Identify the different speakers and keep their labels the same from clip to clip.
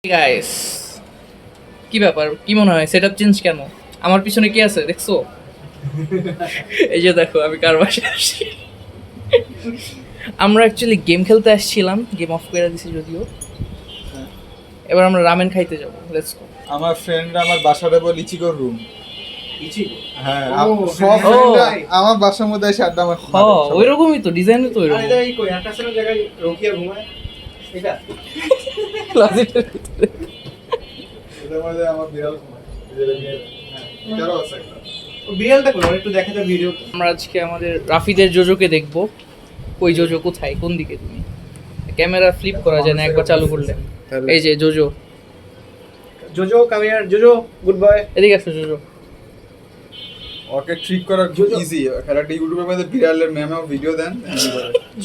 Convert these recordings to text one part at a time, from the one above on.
Speaker 1: Guys, কি ব্যাপার? কি মনে হয় সেটআপ চেঞ্জ কেন? আমার পিছনে কি আছে দেখছো? এই যে দেখো আমি কার বাসায় আসছি। আমরা অ্যাকচুয়ালি গেম খেলতে আসছিলাম, গেম অফ করে দিছি যদিও। এবার আমরা রামেন খাইতে যাবো, লেটস গো।
Speaker 2: আমার ফ্রেন্ডরা আমার বাসার উপর লিচিকোর রুম। হ্যাঁ, সব
Speaker 1: ও।
Speaker 2: ফ্রেন্ডরা আমার বাসার মধ্যে এসে আড্ডা মারে।
Speaker 1: ওইরকমই তো ডিজাইন তো ওইরকম। ক্লোজেটের ভিতরে।
Speaker 2: এদের মধ্যে আমার বিড়াল ঘুমায়। এটারও আছে একটা।
Speaker 1: আমরা আজকে আমাদের রাফিদের জোজোকে দেখবো। কই জোজো কোথায়, কোন দিকে তুমি? ক্যামেরা ফ্লিপ করা যায় না একবার চালু করলে। এই যে Jojo,
Speaker 3: Jojo, come here. Jojo, good boy.
Speaker 1: এদিকে আসো জোজো।
Speaker 2: ওকে ট্রিক করা ইজি। খেলাটা ইউটিউবের মধ্যে বিড়ালের মেমেও ভিডিও দেন।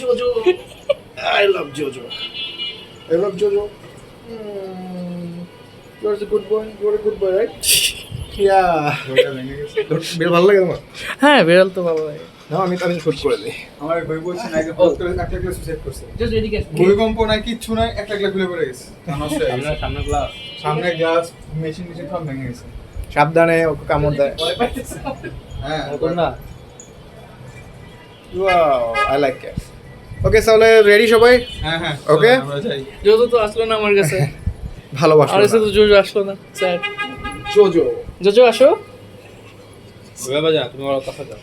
Speaker 3: Jojo. I love Jojo. I love Jojo. You're a good boy. You're a good boy, right? Yeah.
Speaker 2: ওইটা ভেঙে গেছে।
Speaker 3: বেশ ভালো লাগে তোমার?
Speaker 1: হ্যাঁ বিড়াল তো ভালো লাগে।
Speaker 3: না, আমি শুট করে দিই।
Speaker 2: আমার এক ভাই বলছে নাকি ফট করে একটা ক্লাস সুইসাইড করছে।
Speaker 1: জোজো এদিকে আসো।
Speaker 2: ভূমিকম্প নাই কিচ্ছু নাই, একটা ক্লাস খুলে পড়ে গেছে। নষ্ট হয়ে গেছে।
Speaker 3: সামনে গ্লাস।
Speaker 2: সামনে গ্লাস মেশিন সব ভেঙে গেছে।
Speaker 3: সাবধানে ওকে কামড় দেয়।
Speaker 1: ভয় পাইতেছে।
Speaker 2: হ্যাঁ,
Speaker 3: নতুন না? Wow, I like it. Okay, তাহলে রেডি সবাই?
Speaker 2: হ্যাঁ হ্যাঁ।
Speaker 3: Okay?
Speaker 2: আমরা যাই।
Speaker 1: জোজো তো আসলো না আমার কাছে।
Speaker 3: ভালোবাসা।
Speaker 1: আর এসে তো জোজো আসলো না। Sir
Speaker 3: Jojo.
Speaker 1: জোজো আসো।
Speaker 3: ওয়ে বাজা, তুমি ওর কথা দাও।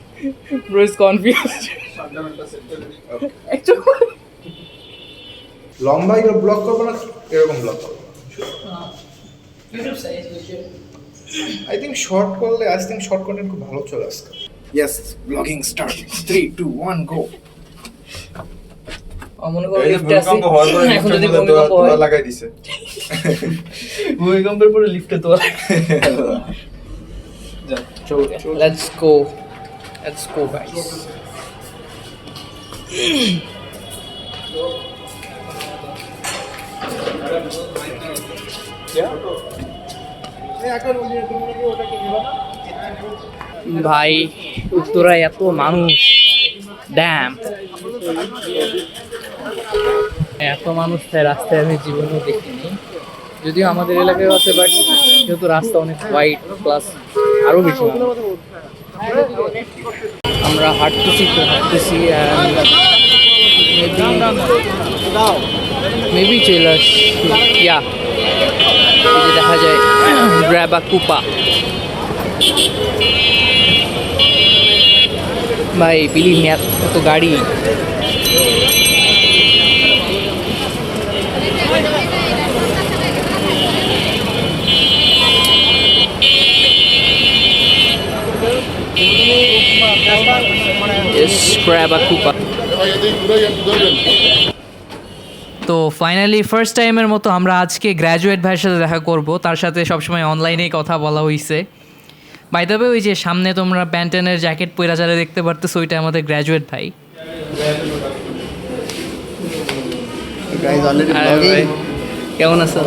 Speaker 1: Bro is confused.
Speaker 2: সাবধানটা সেট করে দিই।
Speaker 1: অ্যাকচুয়ালি
Speaker 3: লম্বা এগুলো ব্লক করবো না এরকম ব্লক করবো?
Speaker 1: ইউটিউব সাইজ হচ্ছে।
Speaker 3: আই থিঙ্ক শর্ট করলে শর্ট কন্টেন্ট খুব ভালো চলে আজকাল। Yes, blogging start. 3 2 1 গো।
Speaker 1: মনে করো
Speaker 2: এই যে
Speaker 1: লিফটে আসি।
Speaker 2: ভূমিকম্প হওয়ার পরে
Speaker 1: এখন
Speaker 2: লিফটের
Speaker 1: যদি
Speaker 2: মধ্যে
Speaker 1: ভূমিকম্প
Speaker 2: দোয়া
Speaker 1: হয়,
Speaker 2: লাগাই দিছে।
Speaker 1: ভূমিকম্পের পরে লিফটে তো
Speaker 2: যা।
Speaker 1: Let's go. Let's go guys. ভাই উত্তরায় এত মানুষ, ড্যাম এত মানুষ তাই রাস্তায় আমি জীবনেও দেখিনি। যদিও আমাদের এলাকায় আছে, বাট যেহেতু রাস্তা অনেক হোয়াইট প্লাস আরও বেশি মানুষ। আমরা হাঁটতেছি মেবি চলে আসছি। ইয়া এই যে দেখা যায় গ্র্যাবা কুপা। ভাই বিলিভ মি এত গাড়ি। গ্র্যাবা কুপা। তো ফাইনালি ফার্স্ট টাইমের মতো আমরা আজকে গ্র্যাজুয়েট ভাইয়ের সাথে দেখা করব। তার সাথে সবসময় অনলাইনেই কথা বলা হয়েছে। বাই দ্য ওয়ে, ওই যে সামনে তোমরা প্যান্টেনের জ্যাকেট পরে যারা দেখতে পারতেছো, ওইটা আমাদের গ্র্যাজুয়েট ভাই। আরে ভাই, কেমন আছো?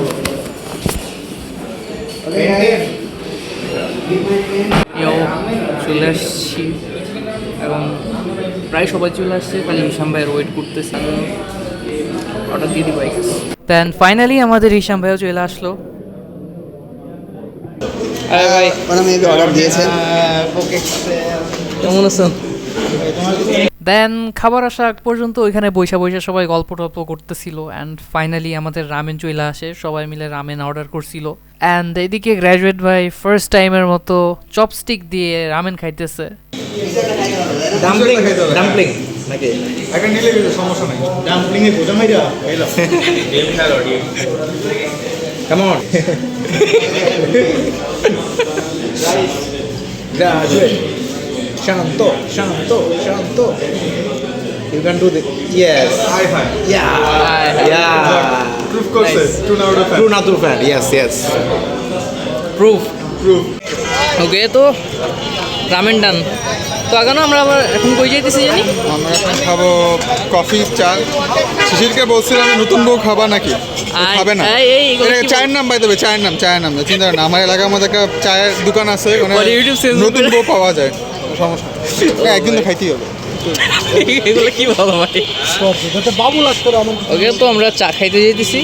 Speaker 1: চলে আসছি এবং প্রায় সবাই চলে আসছে, খালি হিসাম ভাইয়ের ওয়েট করতেছি। অর্ডার দিয়ে দিই বাইক। দেন ফাইনালি আমাদের হিসাম ভাইও চলে আসলো। আরে ভাই,
Speaker 4: ওরা মেবি অর্ডার দিয়েছেন।
Speaker 1: কেমন আছো? দেন খাবার আসা আগ পর্যন্ত ওইখানে বৈশা সবাই গল্প টল্প করতেছিল। অ্যান্ড ফাইনালি আমাদের রামেন চলে আসে, সবাই মিলে রামেন অর্ডার করছিল। অ্যান্ড এদিকে গ্র্যাজুয়েট ভাই ফার্স্ট টাইমের মতো চপস্টিক দিয়ে রামেন খাইতেছে।
Speaker 3: ডাম্পলিং নাকি?
Speaker 2: একটা নিলে কিন্তু সমস্যা নাই।
Speaker 3: ডাম্পলিং এ গোজা মাইরা এলো। গেম খেলো ডিম। Come on. গ্রাজুয়েট। শান্ত. You can do this. Yes.
Speaker 2: Hi hi.
Speaker 3: Yeah.
Speaker 2: Proof করছে। To now out
Speaker 3: True not true fan. Yes.
Speaker 1: Proof.
Speaker 2: Proof.
Speaker 1: Okay, তো রামেন ডান। তো আগানো আমরা আবার এখন কই যাইতেছি জানি?
Speaker 2: আমরা এখন খাবো কফি চা। শিশিরকে বলছিলাম নতুন বউ খাবা নাকি? ও খাবে না। এটা চায়ের নাম পাই দেবে, চায়ের নাম চিন্তা করেন। আমার এলাকার মধ্যে একটা চায়ের দোকান আছে, ওখানে
Speaker 1: What YouTube says
Speaker 2: নতুন বউ পাওয়া যায়। সমস্যা একদিন তো খাইতেই হবে।
Speaker 1: এগুলো কি বলো ভাই?
Speaker 3: বাবু লাগতো আমার
Speaker 1: ওকে, তো আমরা চা খাইতে যেতেছি।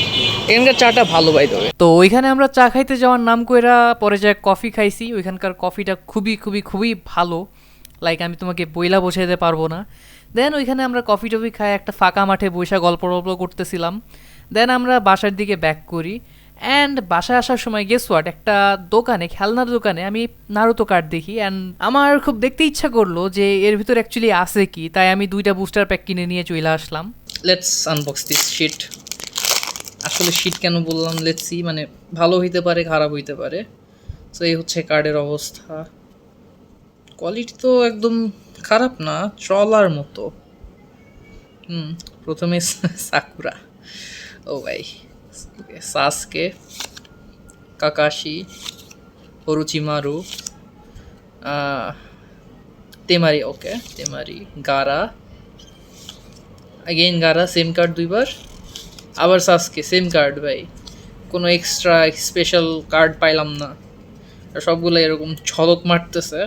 Speaker 1: এখানকার চাটা ভালো বাই দেবে। তো ওইখানে আমরা চা খাইতে যাওয়ার নাম কইরা পরে যায় কফি খাইছি। ওইখানকার কফিটা খুবই খুবই খুবই ভালো, লাইক আমি তোমাকে বইলা বোঝাইতে পারবো না। দেন ওইখানে আমরা কফি টফি খাই একটা ফাঁকা মাঠে বসে গল্প টল্প করতেছিলাম। দেন আমরা বাসার দিকে ব্যাক করি। অ্যান্ড বাসায় আসার সময় গেস হোয়াট, একটা দোকানে, খেলনার দোকানে আমি নারুতো কার্ড দেখি। অ্যান্ড আমার খুব দেখতে ইচ্ছা করলো যে এর ভিতর অ্যাকচুয়ালি আছে কি, তাই আমি 2টা বুস্টার প্যাক কিনে নিয়ে চলে আসলাম। Let's unbox this shit. আসলে শিট কেন বললাম লেটস সি, মানে ভালো হইতে পারে খারাপ হইতে পারে। সো এই হচ্ছে কার্ডের অবস্থা। কোয়ালিটি তো একদম খারাপ না, ট্রলার মতো। প্রথমে সাকুরা, ও ভাই, সাসকে, কাকাশি, ওরুচিমারু, তেমারি, ওকে তেমারি, গারা, अगेन গারা, সেম কার্ড 2বার, আবার সাসকে সেম কার্ড। ভাই কোনো এক্সট্রা স্পেশাল কার্ড পাইলাম না, সবগুলো এরকম ঝলক মারতেছে।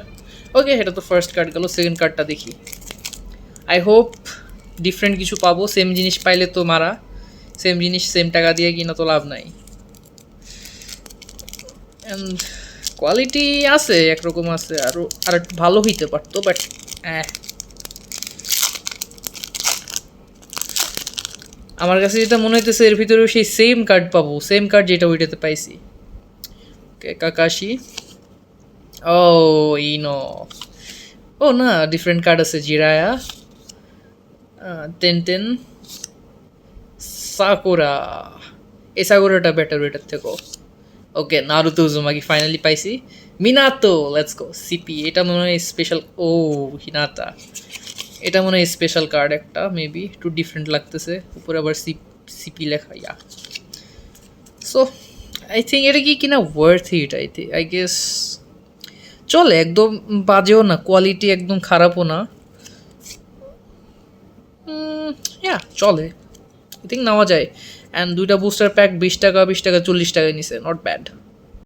Speaker 1: ওকে, এটা তো ফার্স্ট কার্ড গেল। সেকেন্ড কার্ডটা দেখি, আই হোপ ডিফারেন্ট কিছু পাবো। সেম জিনিস পাইলে তো মারা, সেম জিনিস সেম টাকা দিয়ে কিনা তো লাভ নাই। অ্যান্ড কোয়ালিটি আছে, একরকম আছে, আর একটু ভালো হইতে পারতো, বাট আমার কাছে যেটা মনে হইতেছে এর ভিতরেও সেই সেম কার্ড পাবো, সেম কার্ড যেটা ওইটাতে পাইছি। ওকে, কাকাশি, ও ইনো, ও না ডিফারেন্ট কার্ড আছে, জিরায়া, টেন, সাকুরা। এই সাকুরাটা বেটার ওইটার থেকেও। ওকে, নারুতো উজুমাকি ফাইনালি পাইছি। Minato, let's go. সিপি, এটা মনে হয় স্পেশাল। ও হিনাতা, এটা মনে হয় স্পেশাল কার্ড একটা, মেবি একটু ডিফারেন্ট লাগতেছে। উপরে আবার সিপি লেখা, ইয়া। সো আই থিঙ্ক এটা কি কিনা ওয়ার্থ ইট, আই গেস চলে, একদম বাজেও না, কোয়ালিটি একদম খারাপও না, ইয়া চলে, আই থিঙ্ক নেওয়া যায়। অ্যান্ড 2টা বুস্টার প্যাক 20 টাকা 40 টাকায় নিছে, নট ব্যাড।